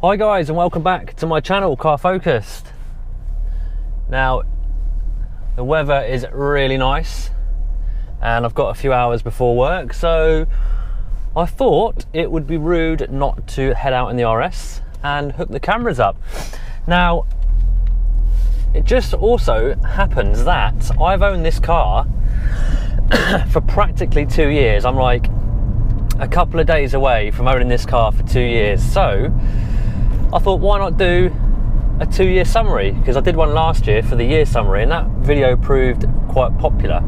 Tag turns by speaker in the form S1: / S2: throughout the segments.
S1: Hi guys, and welcome back to my channel, Car Focused. Now, the weather is really nice and I've got a few hours before work, so I thought it would be rude not to head out in the RS and hook the cameras up. Now, it just also happens that I've owned this car for practically 2 years. I'm like a couple of days away from owning this car for 2 years, so I thought, why not do a 2-year summary? Because I did one last year for the year summary and that video proved quite popular.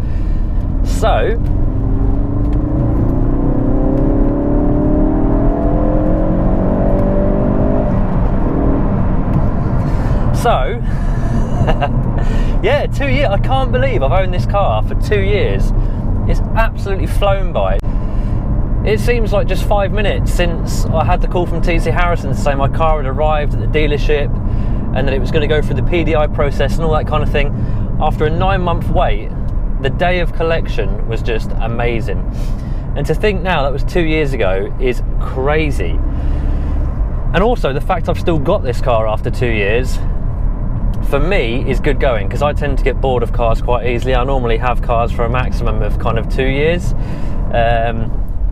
S1: So yeah, 2 years. I can't believe I've owned this car for 2 years. It's absolutely flown by. It seems like just 5 minutes since I had the call from TC Harrison to say my car had arrived at the dealership and that it was going to go through the PDI process and all that kind of thing. After a 9-month wait, the day of collection was just amazing. And to think now that was 2 years ago is crazy. And also the fact I've still got this car after 2 years, for me, is good going, because I tend to get bored of cars quite easily. I normally have cars for a maximum of kind of 2 years.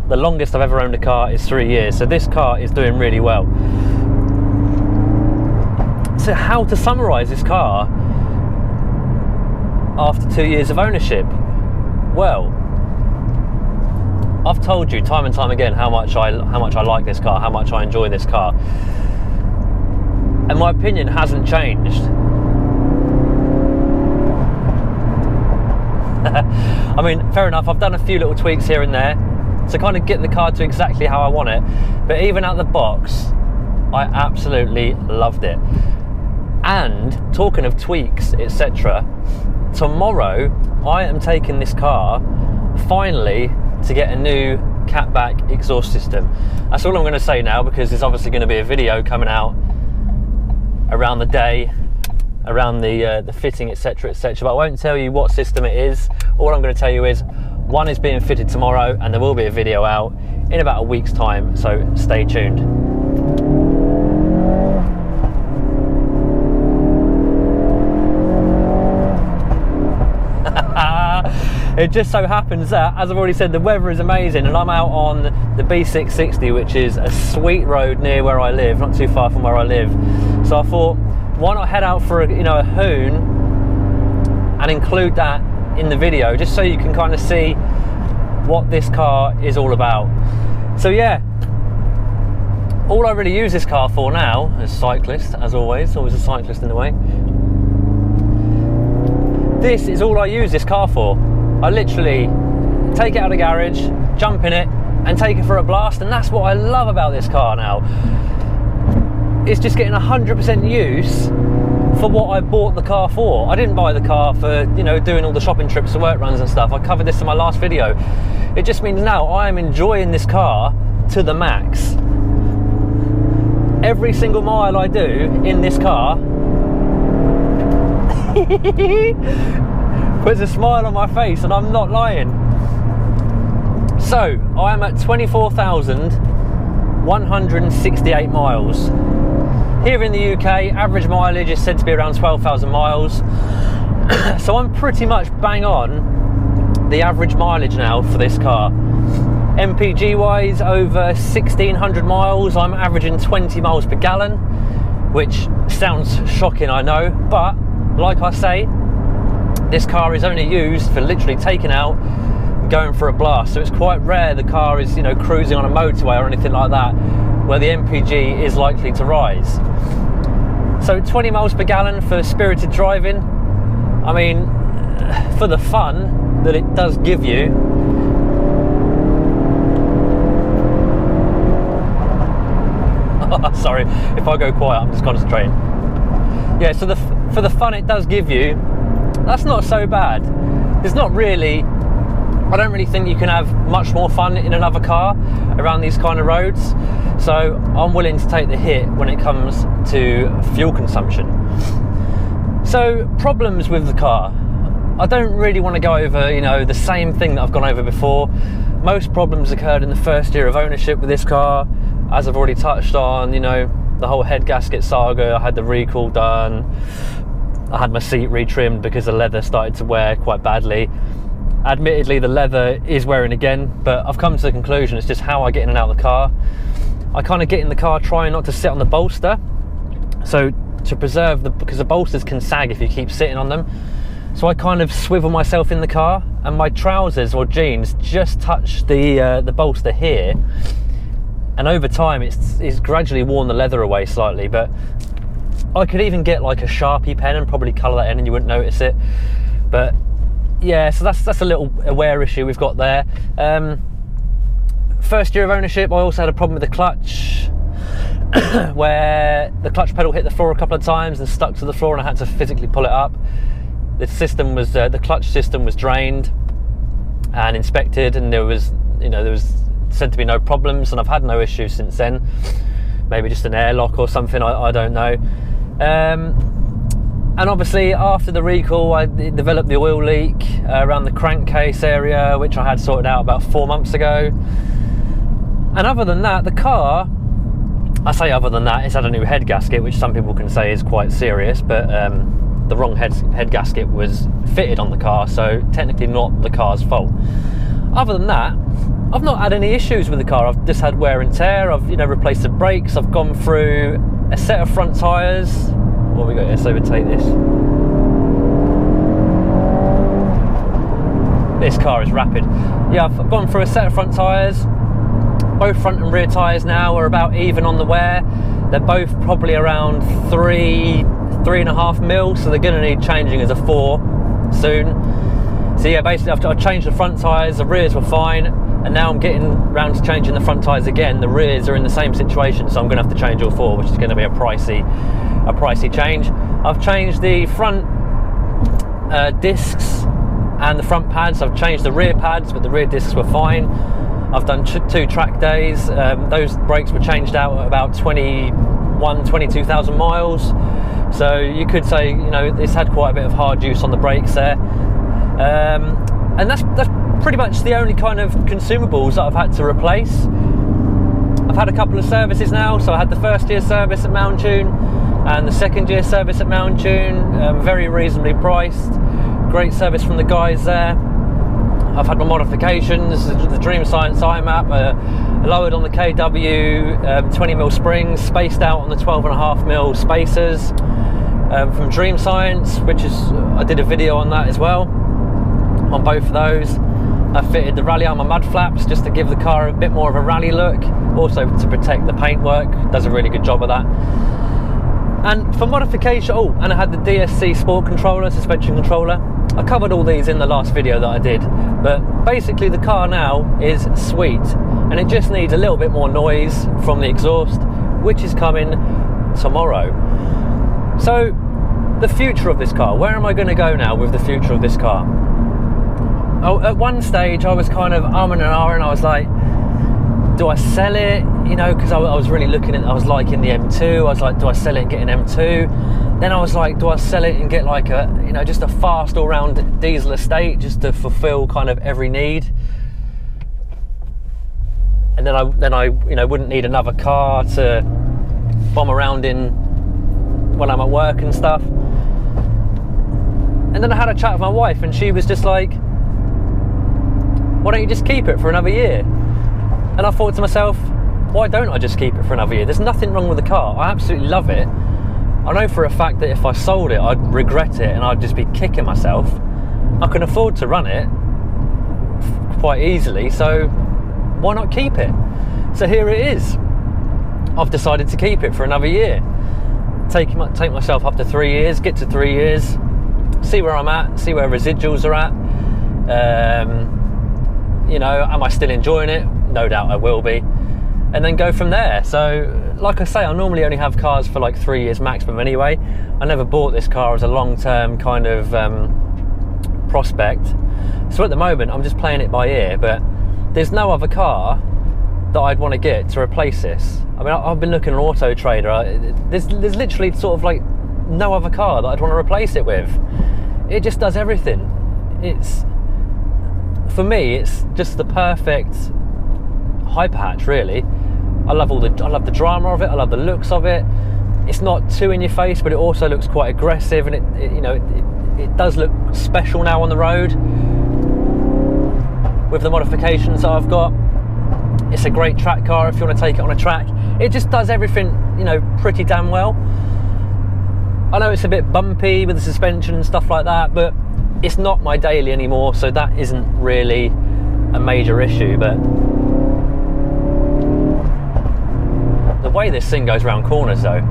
S1: The longest I've ever owned a car is 3 years, so this car is doing really well. So how to summarise this car after 2 years of ownership? Well, I've told you time and time again how much I like this car, how much I enjoy this car, and my opinion hasn't changed. I mean, fair enough, I've done a few little tweaks here and there to kind of get the car to exactly how I want it, but even out the box, I absolutely loved it. And talking of tweaks, etc., tomorrow I am taking this car finally to get a new catback exhaust system. That's all I'm going to say now, because there's obviously going to be a video coming out around the day, around the fitting, etc., etc., but I won't tell you what system it is. All I'm going to tell you is one is being fitted tomorrow and there will be a video out in about a week's time, so stay tuned. It just so happens that, as I've already said, the weather is amazing and I'm out on the B660, which is a sweet road near where I live, not too far from where I live. So I thought, why not head out for a hoon and include that in the video, just so you can kind of see what this car is all about. So yeah, all I really use this car for now is cyclist, as always a cyclist in the way. This is all I use this car for. I literally take it out of the garage, jump in it and take it for a blast, and that's what I love about this car now. It's just getting 100% use for what I bought the car for. I didn't buy the car for, doing all the shopping trips and work runs and stuff. I covered this in my last video. It just means now I am enjoying this car to the max. Every single mile I do in this car puts a smile on my face, and I'm not lying. So I am at 24,168 miles. Here in the UK, average mileage is said to be around 12,000 miles. So I'm pretty much bang on the average mileage now for this car. MPG wise, over 1,600 miles, I'm averaging 20 miles per gallon, which sounds shocking, I know, but like I say, this car is only used for literally taking out, going for a blast. So it's quite rare the car is, cruising on a motorway or anything like that, where the MPG is likely to rise. So 20 miles per gallon for spirited driving. I mean, for the fun that it does give you. Sorry, if I go quiet, I'm just concentrating. Yeah, so for the fun it does give you, that's not so bad. There's not really, I don't really think you can have much more fun in another car around these kind of roads. So I'm willing to take the hit when it comes to fuel consumption. So problems with the car. I don't really want to go over, the same thing that I've gone over before. Most problems occurred in the first year of ownership with this car. As I've already touched on, the whole head gasket saga. I had the recall done. I had my seat retrimmed because the leather started to wear quite badly. Admittedly, the leather is wearing again, but I've come to the conclusion it's just how I get in and out of the car. I kind of get in the car trying not to sit on the bolster, so to preserve because the bolsters can sag if you keep sitting on them. So I kind of swivel myself in the car, and my trousers or jeans just touch the bolster here, and over time it's gradually worn the leather away slightly. But I could even get like a Sharpie pen and probably colour that in and you wouldn't notice it. But yeah, so that's a little wear issue we've got there. First year of ownership, I also had a problem with the clutch where the clutch pedal hit the floor a couple of times and stuck to the floor, and I had to physically pull it up. The system was the clutch system was drained and inspected, and there was said to be no problems, and I've had no issues since then. Maybe just an airlock or something, I don't know. And obviously after the recall, I developed the oil leak around the crankcase area, which I had sorted out about 4 months ago. And other than that, the car, I say other than that, it's had a new head gasket, which some people can say is quite serious, but the wrong head gasket was fitted on the car, so technically not the car's fault. Other than that, I've not had any issues with the car. I've just had wear and tear. I've replaced the brakes. I've gone through a set of front tyres. What have we got? Let's overtake this. This car is rapid. Yeah, I've gone through a set of front tyres. Both front and rear tyres now are about even on the wear. They're both probably around 3.5 mil, so they're going to need changing as a 4 soon. So yeah, basically I've changed the front tyres, the rears were fine, and now I'm getting round to changing the front tyres again. The rears are in the same situation, so I'm going to have to change all 4, which is going to be a pricey change. I've changed the front discs and the front pads. I've changed the rear pads, but the rear discs were fine. I've done 2 track days. Those brakes were changed out at about 22,000 miles. So you could say, it's had quite a bit of hard use on the brakes there. And that's pretty much the only kind of consumables that I've had to replace. I've had a couple of services now. So I had the first year service at Mount Tune and the second year service at Mount Tune, very reasonably priced. Great service from the guys there. I've had my modifications, the Dream Science IMAP, lowered on the KW 20mm springs, spaced out on the 12.5mm spacers from Dream Science, which is, I did a video on that as well, on both of those. I fitted the Rally Armour mud flaps just to give the car a bit more of a rally look, also to protect the paintwork. Does a really good job of that. And for modification, and I had the DSC Sport controller, suspension controller. I covered all these in the last video that I did, but basically the car now is sweet, and it just needs a little bit more noise from the exhaust, which is coming tomorrow. So the future of this car, where am I going to go now with the future of this car? At one stage I was kind of umming and ahhing. I was like, do I sell it? Because I was really I was liking the M2. I was like, do I sell it and get an M2? Then I was like, do I sell it and get like a, just a fast all-round diesel estate just to fulfill kind of every need? And then I wouldn't need another car to bomb around in when I'm at work and stuff. And then I had a chat with my wife, and she was just like, why don't you just keep it for another year? And I thought to myself, why don't I just keep it for another year? There's nothing wrong with the car. I absolutely love it. I know for a fact that if I sold it, I'd regret it and I'd just be kicking myself. I can afford to run it quite easily, so why not keep it? So here it is. I've decided to keep it for another year. Take myself up to 3 years, get to 3 years, see where I'm at, see where residuals are at. Am I still enjoying it? No doubt I will be. And then go from there. So, like I say, I normally only have cars for like 3 years maximum anyway. I never bought this car as a long-term kind of prospect. So at the moment, I'm just playing it by ear, but there's no other car that I'd want to get to replace this. I mean, I've been looking at Auto Trader. There's literally sort of like no other car that I'd want to replace it with. It just does everything. For me, it's just the perfect hyper hatch, really. I love the drama of it. I love the looks of it. It's not too in your face, but it also looks quite aggressive, and it does look special now on the road with the modifications that I've got. It's a great track car if you want to take it on a track. It just does everything, pretty damn well. I know it's a bit bumpy with the suspension and stuff like that, but it's not my daily anymore, so that isn't really a major issue. But the way this thing goes around corners though,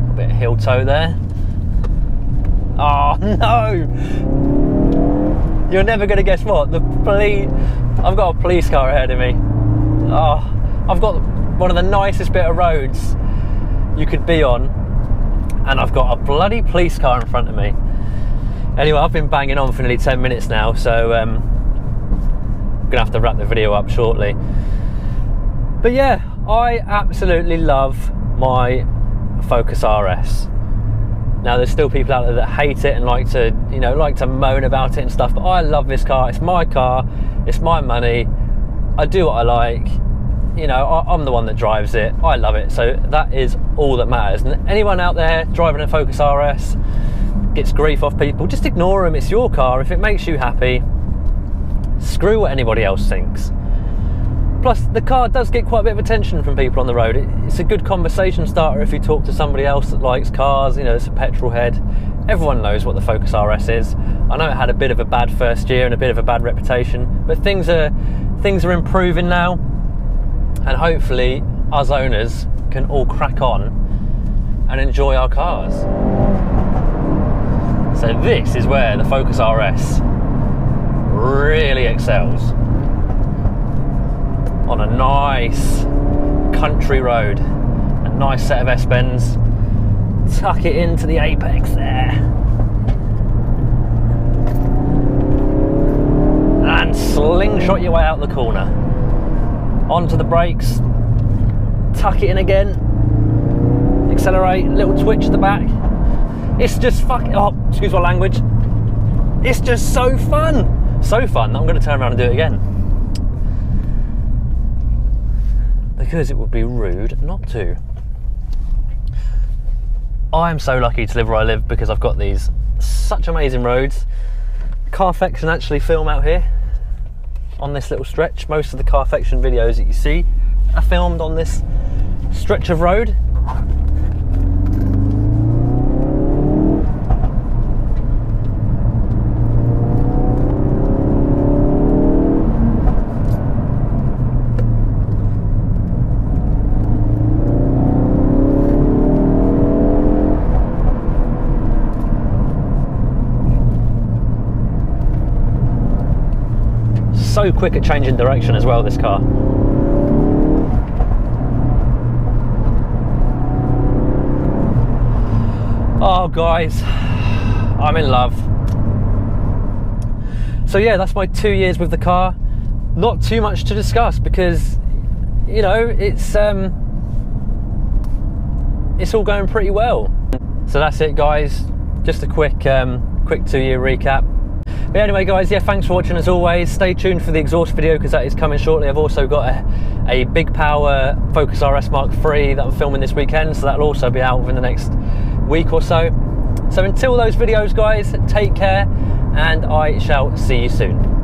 S1: a bit of heel toe there. Oh no! You're never going to guess what, I've got a police car ahead of me. Oh, I've got one of the nicest bit of roads you could be on, and I've got a bloody police car in front of me. Anyway, I've been banging on for nearly 10 minutes now, so I'm gonna have to wrap the video up shortly. But yeah, I absolutely love my Focus RS. Now, there's still people out there that hate it and like to moan about it and stuff, but I love this car. It's my car, it's my money, I do what I like. I'm the one that drives it. I love it, so that is all that matters. And anyone out there driving a Focus RS gets grief off people, just ignore them. It's your car. If it makes you happy, screw what anybody else thinks. Plus, the car does get quite a bit of attention from people on the road. It's a good conversation starter if you talk to somebody else that likes cars. It's a petrol head. Everyone knows what the Focus RS is. I know it had a bit of a bad first year and a bit of a bad reputation, but things are improving now, and hopefully us owners can all crack on and enjoy our cars. So this is where the Focus RS really excels. On a nice country road, a nice set of S-bends, tuck it into the apex there, and slingshot your way out the corner, onto the brakes, tuck it in again, accelerate, little twitch at the back. It's just excuse my language, it's just so fun that I'm going to turn around and do it again, because it would be rude not to. I'm so lucky to live where I live because I've got these such amazing roads. Carfection actually film out here on this little stretch. Most of the Carfection videos that you see are filmed on this stretch of road. So quick at changing direction as well, this car. Oh guys, I'm in love. So yeah, that's my 2 years with the car. Not too much to discuss because it's all going pretty well. So that's it guys, just a quick 2-year recap. But anyway guys, yeah, thanks for watching as always. Stay tuned for the exhaust video because that is coming shortly. I've also got a big power Focus RS Mark III that I'm filming this weekend, so that'll also be out within the next week or so. So until those videos guys, take care and I shall see you soon.